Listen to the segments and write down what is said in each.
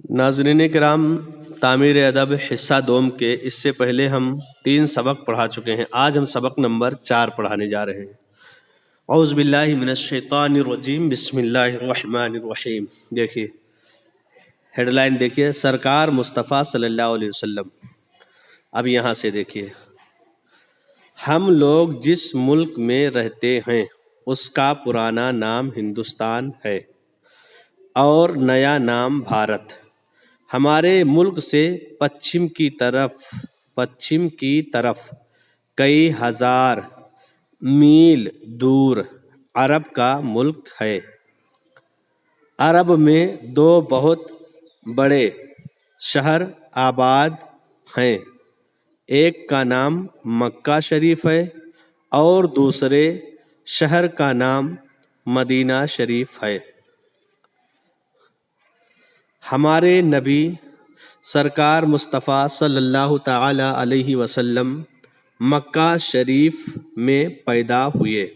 ناظرین کرام، تعمیر ادب حصہ دوم کے اس سے پہلے ہم 3 سبق پڑھا چکے ہیں۔ آج ہم سبق نمبر 4 پڑھانے جا رہے ہیں۔ اعوذ باللہ من الشیطان الرجیم، بسم اللہ الرحمن الرحیم۔ دیکھیے ہیڈ لائن، دیکھیے سرکار مصطفیٰ صلی اللہ علیہ وسلم۔ اب یہاں سے دیکھیے، ہم لوگ جس ملک میں رہتے ہیں اس کا پرانا نام ہندوستان ہے اور نیا نام بھارت۔ ہمارے ملک سے پچھم کی طرف کئی ہزار میل دور عرب کا ملک ہے۔ عرب میں 2 بہت بڑے شہر آباد ہیں، ایک کا نام مکہ شریف ہے اور دوسرے شہر کا نام مدینہ شریف ہے۔ ہمارے نبی سرکار مصطفیٰ صلی اللہ تعالی علیہ وسلم مکہ شریف میں پیدا ہوئے۔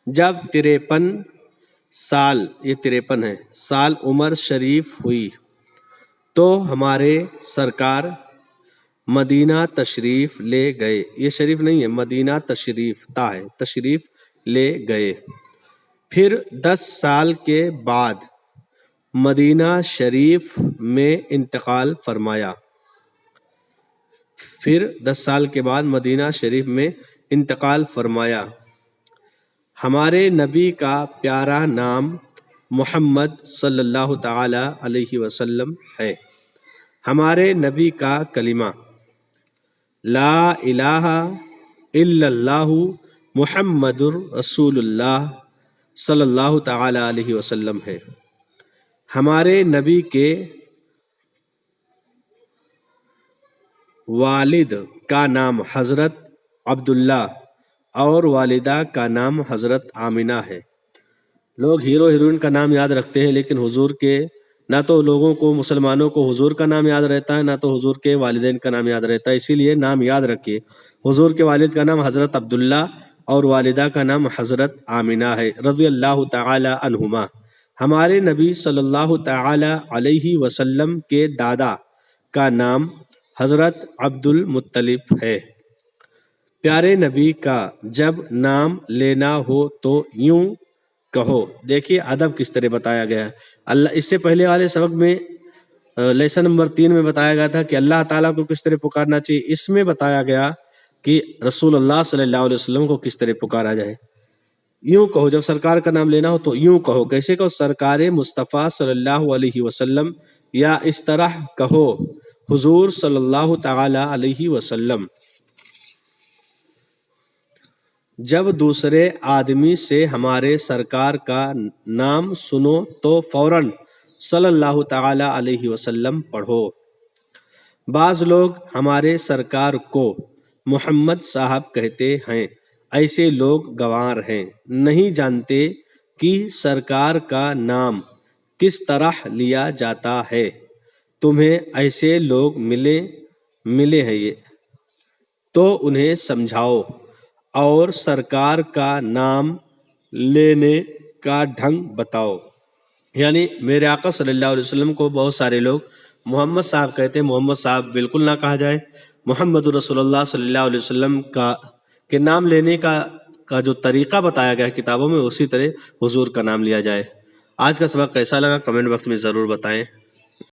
جب 53 سال عمر شریف ہوئی تو ہمارے سرکار مدینہ تشریف لے گئے۔ یہ شریف نہیں ہے، مدینہ تشریف لے گئے۔ پھر 10 سال کے بعد مدینہ شریف میں انتقال فرمایا۔ ہمارے نبی کا پیارا نام محمد صلی اللہ تعالی علیہ وسلم ہے۔ ہمارے نبی کا کلمہ لا الہ الا اللہ محمد الرسول اللہ صلی اللہ تعالی علیہ وسلم ہے۔ ہمارے نبی کے والد کا نام حضرت عبداللہ اور والدہ کا نام حضرت آمنہ ہے۔ لوگ ہیرو ہیروئن کا نام یاد رکھتے ہیں، لیکن حضور کے نہ تو لوگوں کو، مسلمانوں کو حضور کا نام یاد رہتا ہے، نہ تو حضور کے والدین کا نام یاد رہتا ہے۔ اسی لیے نام یاد رکھیے، حضور کے والد کا نام حضرت عبداللہ اور والدہ کا نام حضرت آمنہ ہے رضی اللہ تعالی عنہما۔ ہمارے نبی صلی اللہ تعالی علیہ وسلم کے دادا کا نام حضرت عبد المطلب ہے۔ پیارے نبی کا جب نام لینا ہو تو یوں کہو۔ دیکھیے ادب کس طرح بتایا گیا ہے۔ اس سے پہلے والے سبق میں لیسن نمبر 3 میں بتایا گیا تھا کہ اللہ تعالیٰ کو کس طرح پکارنا چاہیے۔ اس میں بتایا گیا کہ رسول اللہ صلی اللہ علیہ وسلم کو کس طرح پکارا جائے۔ یوں کہو، جب سرکار کا نام لینا ہو تو یوں کہو۔ کیسے کہو؟ سرکار مصطفیٰ صلی اللہ علیہ وسلم، یا اس طرح کہو حضور صلی اللہ تعالی علیہ وسلم۔ جب دوسرے آدمی سے ہمارے سرکار کا نام سنو تو فوراً صلی اللہ تعالی علیہ وسلم پڑھو۔ بعض لوگ ہمارے سرکار کو محمد صاحب کہتے ہیں، ایسے لوگ گنوار ہیں، نہیں جانتے کہ سرکار کا نام کس طرح لیا جاتا ہے۔ تمہیں ایسے لوگ ملے ہیں تو انہیں سمجھاؤ اور سرکار کا نام لینے کا ڈھنگ بتاؤ۔ یعنی میرے آقا صلی اللہ علیہ وسلم کو بہت سارے لوگ محمد صاحب کہتے ہیں۔ محمد صاحب بالکل نہ کہا جائے۔ محمد رسول اللہ صلی اللہ علیہ وسلم کے نام لینے کا جو طریقہ بتایا گیا ہے کتابوں میں، اسی طرح حضور کا نام لیا جائے۔ آج کا سبق کیسا لگا کمنٹ باکس میں ضرور بتائیں۔